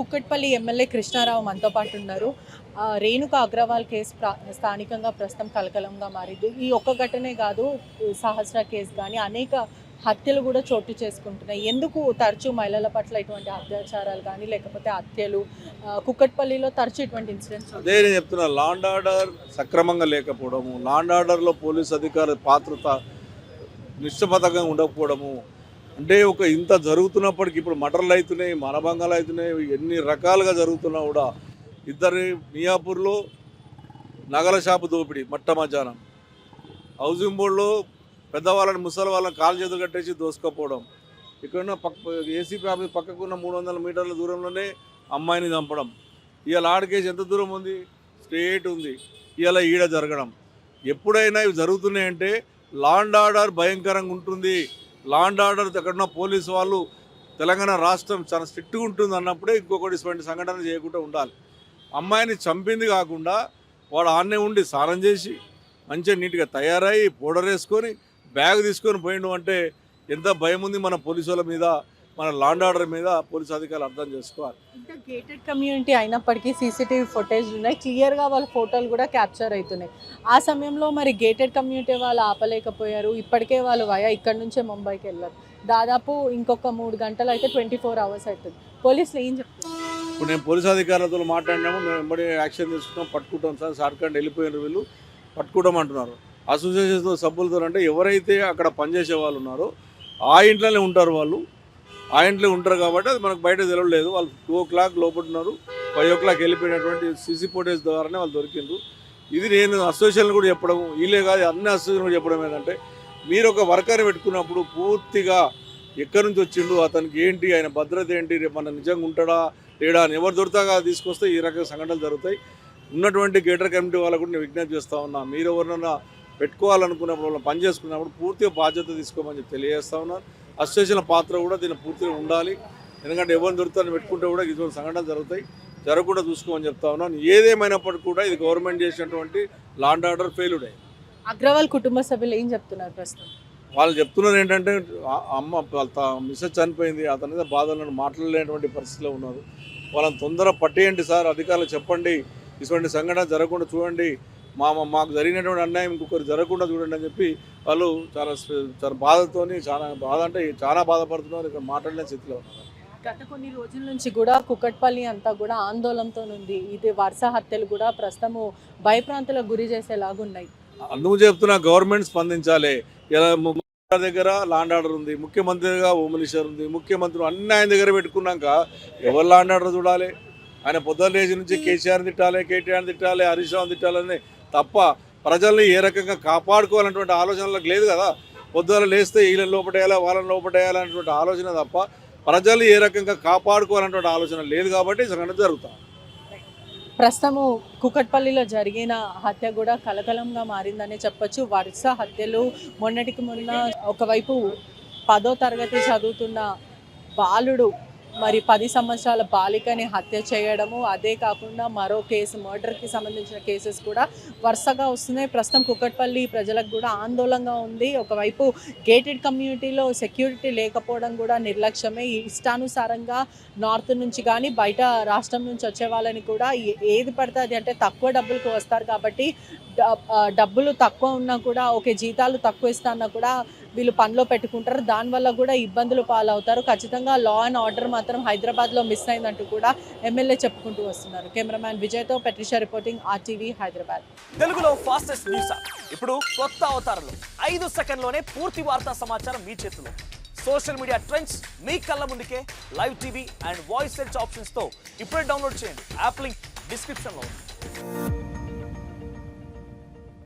Kukatpally MLA Krishnarao మనతో పాటు ఉన్నారు. రేణుకా అగ్రవాల్ కేసు స్థానికంగా ప్రస్తుతం కలకలంగా మారింది. ఈ ఒక్క ఘటనే కాదు, సహస్ర కేసు కానీ అనేక హత్యలు కూడా చోటు చేసుకుంటున్నాయి. ఎందుకు తరచూ మహిళల పట్ల ఇటువంటి అత్యాచారాలు కానీ లేకపోతే హత్యలు కుక్కట్పల్లిలో తరచూ ఇటువంటి ఇన్సిడెంట్స్? అదే నేను చెప్తున్నా, లా అండ్ ఆర్డర్ సక్రమంగా లేకపోవడము, లా అండ్ ఆర్డర్లో పోలీస్ అధికారుల పాత్రత నిష్పక్షపాతంగా ఉండకపోవడము, అంటే ఒక ఇంత జరుగుతున్నప్పటికీ ఇప్పుడు మర్డర్లు అవుతున్నాయి, మానభంగాలు అవుతున్నాయి, ఎన్ని రకాలుగా జరుగుతున్నా కూడా ఇద్దరు మియాపూర్లో నగల షాపు దోపిడీ మధ్యాహ్నం, హౌసింగ్ బోర్డులో పెద్దవాళ్ళని ముసలి వాళ్ళని కాలు చేతులు కట్టేసి దోసుకపోవడం, ఇక్కడ ఏసీపీ ఆఫీస్ పక్కకున్న 300 మీటర్ల దూరంలోనే అమ్మాయిని చంపడం. ఇవాళ ఆడకేసి ఎంత దూరం ఉంది, స్ట్రేట్ ఉంది. ఇవాళ ఈడ జరగడం, ఎప్పుడైనా ఇవి జరుగుతున్నాయంటే లా అండ్ ఆర్డర్ భయంకరంగా ఉంటుంది. లా అండ్ ఆర్డర్ ఎక్కడున్న పోలీసు వాళ్ళు తెలంగాణ రాష్ట్రం చాలా స్ట్రిక్ట్గా ఉంటుంది అన్నప్పుడే ఇంకొకటి ఇటువంటి సంఘటన చేయకుండా ఉండాలి. అమ్మాయిని చంపింది కాకుండా వాడు ఆన్నే ఉండి స్నానం చేసి మంచిగా నీట్గా తయారై పౌడర్ వేసుకొని బ్యాగ్ తీసుకొని పోయిండు అంటే ఎంత భయం ఉంది మన పోలీసు వాళ్ళ మీద, మన లా అండ్ ఆర్డర్ మీద పోలీసు అధికారులు అర్థం చేసుకోవాలి. ఇంత గేటెడ్ కమ్యూనిటీ అయినప్పటికీ సీసీటీవీ ఫుటేజ్ ఉన్నాయి, క్లియర్గా వాళ్ళ ఫోటోలు కూడా క్యాప్చర్ అవుతున్నాయి. ఆ సమయంలో మరి గేటెడ్ కమ్యూనిటీ వాళ్ళు ఆపలేకపోయారు. ఇప్పటికే వాళ్ళు ఇక్కడ నుంచే ముంబైకి వెళ్ళారు. దాదాపు ఇంకొక 3 గంటలు అయితే 24 అవర్స్ అవుతుంది. పోలీసులు ఏం చెప్తారు? ఇప్పుడు నేను పోలీసు అధికారులతో మాట్లాడినాము, మేము వెంబడి యాక్షన్ తీసుకున్నాం, పట్టుకుంటాం సార్, జార్ఖండ్ వెళ్ళిపోయిన వీళ్ళు పట్టుకుంటాం అంటున్నారు. అసోసియేషన్తో సభ్యులతో అంటే ఎవరైతే అక్కడ పనిచేసే వాళ్ళు ఉన్నారో ఆ ఇంట్లోనే ఉంటారు, వాళ్ళు ఆ ఇంట్లో ఉంటారు కాబట్టి అది మనకు బయట తెలియలేదు. వాళ్ళు 2 o'clock లోపల ఉన్నారు, 5 o'clock వెళ్ళిపోయినటువంటి సీసీ ఫుటేజ్ ద్వారానే వాళ్ళు దొరికిండ్రు. ఇది నేను అసోసియేషన్ కూడా చెప్పడం, వీళ్ళే కాదు అన్ని అసోసియేషన్ కూడా చెప్పడం ఏంటంటే, మీరు ఒక వర్కర్ పెట్టుకున్నప్పుడు పూర్తిగా ఎక్కడి నుంచి వచ్చిండు, అతనికి ఏంటి, ఆయన భద్రత ఏంటి, రేపు మన నిజంగా ఉంటాడా లేడా అని ఎవరు దొరుకుతాగా తీసుకొస్తే ఈ రకమైన సంఘటనలు జరుగుతాయి. ఉన్నటువంటి గేటర్ కమిటీ వాళ్ళకు కూడా నేను విజ్ఞప్తి చేస్తూ ఉన్నా, మీరు ఎవరినన్నా పెట్టుకోవాలనుకున్నప్పుడు వాళ్ళని పని చేసుకున్నప్పుడు పూర్తిగా బాధ్యత తీసుకోమని చెప్పి తెలియజేస్తూ ఉన్నాను. అసోసియేషన్ పాత్ర కూడా దీన్ని పూర్తిగా ఉండాలి. ఎందుకంటే ఎవరిని దొరుకుతారని పెట్టుకుంటే కూడా ఇటువంటి సంఘటనలు జరుగుతాయి, జరగకుండా చూసుకోమని చెప్తా ఉన్నాను. ఏదేమైనప్పటికీ కూడా ఇది గవర్నమెంట్ చేసినటువంటి లా అండ్ ఆర్డర్ ఫెయిల్యూర్ అయ్యింది. అగ్రవాల్ కుటుంబ సభ్యులు ఏం చెప్తున్నారు ప్రస్తుతం? వాళ్ళు చెప్తున్నారు ఏంటంటే, అమ్మ మిస్సెస్ చనిపోయింది, అతని మీద బాధలను మాట్లాడలేనటువంటి పరిస్థితిలో ఉన్నారు. వాళ్ళని తొందర పట్టేయండి సార్, అధికారులు చెప్పండి, ఇటువంటి సంఘటన జరగకుండా చూడండి, మాకు జరిగినటువంటి అన్యాయం ఇంకొకరు జరగకుండా చూడండి అని చెప్పి వాళ్ళు చాలా బాధతోని, చాలా బాధపడుతున్నారు. ఇక్కడ మాట్లాడలేని స్థితిలో ఉన్నారు. గత కొన్ని రోజుల నుంచి కూడా కుక్కట్పల్లి అంతా కూడా ఆందోళనతో ఉంది. ఇది వరుస హత్యలు కూడా ప్రస్తుతము భయప్రాంతాలకు గురి చేసేలాగున్నాయి. అందుకు చెప్తున్నా, గవర్నమెంట్ స్పందించాలి. ఇలా దగ్గర లా అండ్ ఆర్డర్ ఉంది, ముఖ్యమంత్రిగా హోమ్ మినిస్టర్ ఉంది, ముఖ్యమంత్రి అన్ని ఆయన దగ్గర పెట్టుకున్నాక ఎవరు లా అండ్ ఆర్డర్ చూడాలి? ఆయన పొద్దున్న లేచి నుంచి కేసీఆర్ తిట్టాలి, కేటీఆర్ తిట్టాలి, హరీష్ రావు తిట్టాలని తప్ప ప్రజల్ని ఏ రకంగా కాపాడుకోవాలన్నటువంటి ఆలోచనలకు లేదు కదా. పొద్దున్న లేస్తే వీళ్ళని లోపటేయాలా, వాళ్ళని లోపటేయాలన్నటువంటి ఆలోచన తప్ప ప్రజలు ఏ రకంగా కాపాడుకోవాలన్నటువంటి ఆలోచన లేదు కాబట్టి సంఘటన జరుగుతాం. ప్రస్తుతము కుక్కట్పల్లిలో జరిగిన హత్య కూడా కలకలంగా మారిందనే చెప్పొచ్చు. వరుస హత్యలు, మొన్నటికి మొన్న ఒకవైపు 10వ తరగతి చదువుతున్న బాలుడు మరి 10 సంవత్సరాల బాలికని హత్య చేయడము, అదే కాకుండా మరో కేసు మర్డర్కి సంబంధించిన కేసెస్ కూడా వరుసగా వస్తున్నాయి. ప్రస్తుతం కుక్కట్పల్లి ప్రజలకు కూడా ఆందోళనగా ఉంది. ఒకవైపు గేటెడ్ కమ్యూనిటీలో సెక్యూరిటీ లేకపోవడం కూడా నిర్లక్ష్యమే. ఇష్టానుసారంగా నార్త్ నుంచి కానీ బయట రాష్ట్రం నుంచి వచ్చే వాళ్ళని కూడా ఏది పడుతుంది అంటే తక్కువ డబ్బులకు వస్తారు కాబట్టి డబ్బులు తక్కువ ఉన్నా కూడా ఓకే, జీతాలు తక్కువ ఇస్తాన్నా కూడా వీళ్ళు పనిలో పెట్టుకుంటారు. దానివల్ల కూడా ఇబ్బందులు పాలవుతారు. ఖచ్చితంగా లా అండ్ ఆర్డర్ మాత్రం హైదరాబాద్లో మిస్ అయిందంటూ కూడా ఎమ్మెల్యే చెప్పుకుంటూ వస్తున్నారు. Cameraman విజయ్తో పెట్రిషా reporting, RTV Hyderabad. తెలుగులో ఫాస్టెస్ట్ న్యూస్ ఇప్పుడు కొత్త అవతారంలో 5 సెకండ్లోనే పూర్తి వార్తా సమాచారం మీ చేతిలో. సోషల్ మీడియా ట్రెండ్స్ మీ కళ్ళ ముందుకే live TV and voice search ఆప్షన్స్తో ఇప్పుడే డౌన్లోడ్ చేయండి. యాప్ లింక్ డిస్క్రిప్షన్లో ఉంది.